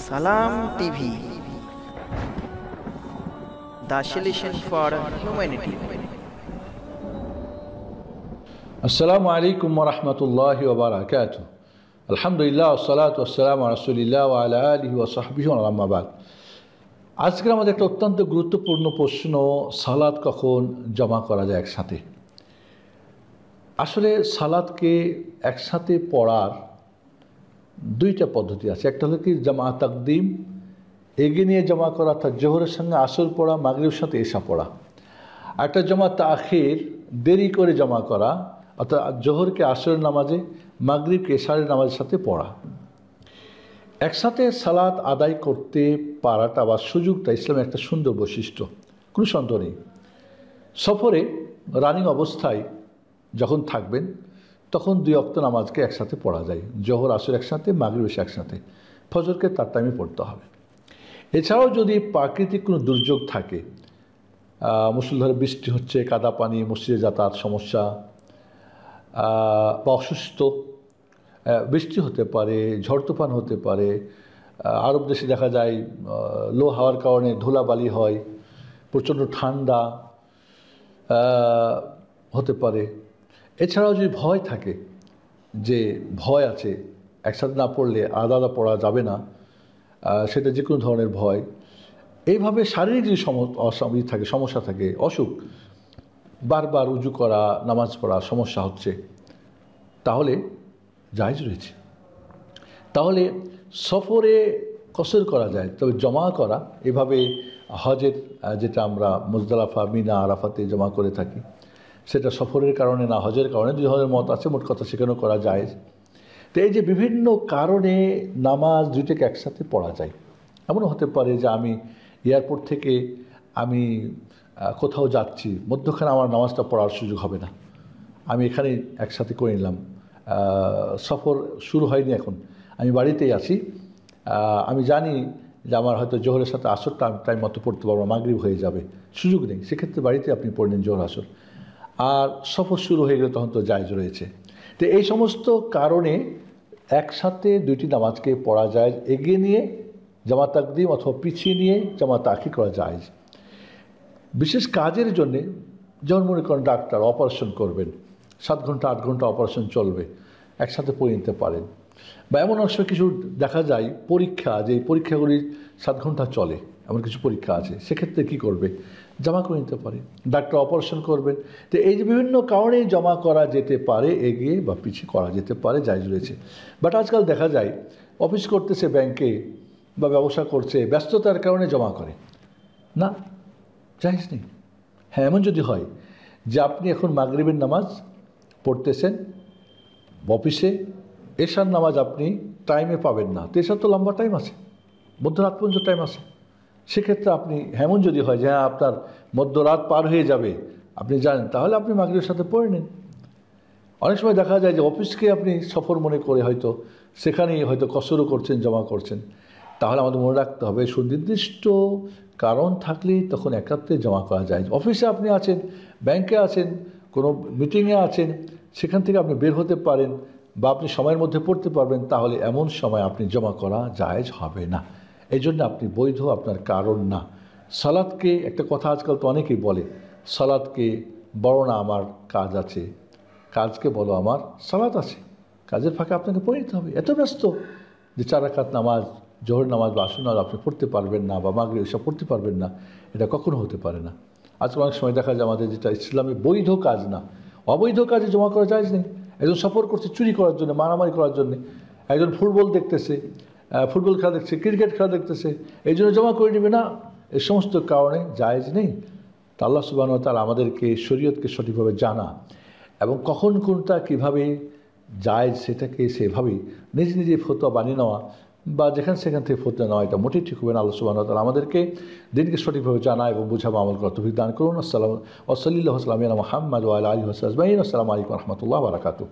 সালাম TV, the solution for humanity. আসসালামু আলাইকুম ওয়া রাহমাতুল্লাহি ওয়া বারাকাতুহু। আলহামদুলিল্লাহ ওয়াসসালাতু ওয়াসসালামু আলা রাসূলিল্লাহ ওয়া আলা আলিহি ওয়া সাহবিহি ওয়া আম্মা বাদ। আজকে আমাদের একটা অত্যন্ত গুরুত্বপূর্ণ প্রশ্ন, সালাত কখন জমা করা যায় একসাথে। আসলে সালাতকে একসাথে পড়ার দুইটা পদ্ধতি আছে। একটা হলো কি জামা তাকদিম, এগিয়ে নিয়ে জমা করা, অর্থাৎ জোহরের সঙ্গে আসর পড়া, মাগরিবের সাথে এশা পড়া। একটা জমা তাখির, দেরি করে জমা করা, অর্থাৎ জোহরকে আসরের নামাজে, মাগরিবকে এশারের নামাজের সাথে পড়া। একসাথে সালাত আদায় করতে পারাটা বা সুযোগটা ইসলামের একটা সুন্দর বৈশিষ্ট্য, কোনো সন্দেহ নেই। সফরে রানিং অবস্থায় যখন থাকবেন তখন দুই ওয়াক্ত নামাজকে একসাথে পড়া যায়। জোহর আসর একসাথে, মাগরিব এশা একসাথে, ফজরকে তার টাইমে পড়তে হবে। এছাড়াও যদি প্রাকৃতিক কোনো দুর্যোগ থাকে, মুষলধারে বৃষ্টি হচ্ছে, কাদা পানি, মসজিদে যাতায়াত সমস্যা, বা অসুস্থ, বৃষ্টি হতে পারে, ঝড় তুফান হতে পারে, আরব দেশে দেখা যায় লো হাওয়ার কারণে ধুলাবালি হয়, প্রচণ্ড ঠান্ডা হতে পারে। এছাড়াও যদি ভয় থাকে, যে ভয় আছে একসাথে না পড়লে আলাদা আলাদা পড়া যাবে না, সেটা যে কোনো ধরনের ভয়, এইভাবে শারীরিক যে থাকে, সমস্যা থাকে, অসুখ, বারবার উজু করা, নামাজ পড়া সমস্যা হচ্ছে, তাহলে জায়েজ রয়েছে। তাহলে সফরে কসর করা যায়, তবে জমা করা এভাবে হজের যেটা আমরা মুজদালিফা, মিনা, আরাফাতে জমা করে থাকি, সেটা সফরের কারণে না হজের কারণে, দুই ধরনের মত আছে, মোট কথা সেখানেও করা যায়। তো এই যে বিভিন্ন কারণে নামাজ দুইটাকে একসাথে পড়া যায়। এমনও হতে পারে যে আমি এয়ারপোর্ট থেকে আমি কোথাও যাচ্ছি, মধ্যখানে আমার নামাজটা পড়ার সুযোগ হবে না, আমি এখানে একসাথে করে নিলাম, সফর শুরু হয়নি এখন, আমি বাড়িতেই আছি, আমি জানি যে আমার হয়তো জোহরের সাথে আসর টাইম মতো পড়তে পারবো, মাগরিব হয়ে যাবে, সুযোগ নেই, সেক্ষেত্রে বাড়িতে আপনি পড়ে নিন জোহর আসর, আর সফর শুরু হয়ে গেলে তখন তো জায়েজ রয়েছে। তো এই সমস্ত কারণে একসাথে দুইটি নামাজকে পড়া যায়, এগিয়ে নিয়ে জামা তাকদিম অথবা পিছিয়ে নিয়ে জামা তাখির করা যায়। বিশেষ কাজের জন্যে, যেমন মনে করেন ডাক্তার অপারেশন করবেন, 7 ঘন্টা 8 ঘন্টা অপারেশন চলবে, একসাথে পড়ে নিতে পারেন। বা এমন অংশ কিছু দেখা যায় পরীক্ষা, যে পরীক্ষাগুলি 7 ঘন্টা চলে, এমন কিছু পরীক্ষা আছে, সেক্ষেত্রে কী করবে, জমা করে নিতে পারে। ডাক্তার অপারেশন করবেন, তো এই যে বিভিন্ন কারণে জমা করা যেতে পারে, এগিয়ে বা পিছিয়ে করা যেতে পারে, জায়েজ রয়েছে। বাট আজকাল দেখা যায় অফিস করতেছে, ব্যাংকে বা ব্যবসা করছে, ব্যস্ততার কারণে জমা করে না, জায়েজ নেই। হ্যাঁ, এমন যদি হয় যে আপনি এখন মাগরিবের নামাজ পড়তেছেন অফিসে, এশার নামাজ আপনি টাইমে পাবেন না, তো এশার তো লম্বা টাইম আছে, মধ্যরাত পর্যন্ত টাইম আছে, সেক্ষেত্রে আপনি এমন যদি হয় যে আপনার মধ্যরাত পার হয়ে যাবে, আপনি জানেন, তাহলে আপনি মাগরিবের সাথে পড়ে নিন। অনেক সময় দেখা যায় যে অফিসকে আপনি সফর মনে করে হয়তো সেখানেই হয়তো কসরও করছেন, জমা করছেন, তাহলে আমাদের মনে রাখতে হবে সুনির্দিষ্ট কারণ থাকলেই তখন একাত্রে জমা করা যায়। অফিসে আপনি আছেন, ব্যাংকে আছেন, কোনো মিটিংয়ে আছেন, সেখান থেকে আপনি বের হতে পারেন বা আপনি সময়ের মধ্যে পড়তে পারবেন, তাহলে এমন সময় আপনি জমা করা জায়েজ হবে না। এই জন্য আপনি বৈধ, আপনার কারণ না। সালাতকে, একটা কথা আজকাল তো অনেকেই বলে, সালাতকে বড় না আমার কাজ আছে, কাজকে বলো আমার সালাত আছে। কাজের ফাঁকে আপনাকে পড়ে নিতে হবে। এত ব্যস্ত যে 4 রাকাত নামাজ, জোহর নামাজ বা আসর নামাজ আপনি পড়তে পারবেন না, বা মাগরিব এসব পড়তে পারবেন না, এটা কখনো হতে পারে না। আজকাল অনেক সময় দেখা যায় আমাদের যেটা ইসলামে বৈধ কাজ না, অবৈধ কাজে জমা করা যায় নেই। একজন সফর করছে চুরি করার জন্য, মারামারি করার জন্য, একজন ফুটবল দেখতেছে, ফুটবল খেলা দেখছে, ক্রিকেট খেলা দেখতেছে, এই জন্য জমা করে নেবে না, এই সমস্ত কারণে জায়েজ নেই। তা আল্লাহ সুবহানাহু ওয়া তাআলা আমাদেরকে শরীয়তকে সঠিকভাবে জানা এবং কখন কোনটা কীভাবে জায়েজ সেটাকে সেভাবেই নিজে ফতোয়া বানিয়ে নেওয়া বা সেখান থেকে ফতোয়া নেওয়া, এটা মোটেই ঠিক হবে না। আল্লাহ সুবহানাহু ওয়া তাআলা আমাদেরকে দিনকে সঠিকভাবে জানা এবং বুঝাবো, আমল করার তৌফিক দান করুন। আসসালামু আলাইকুম ওয়া রাহমাতুল্লাহি ওয়া বারাকাতুহু।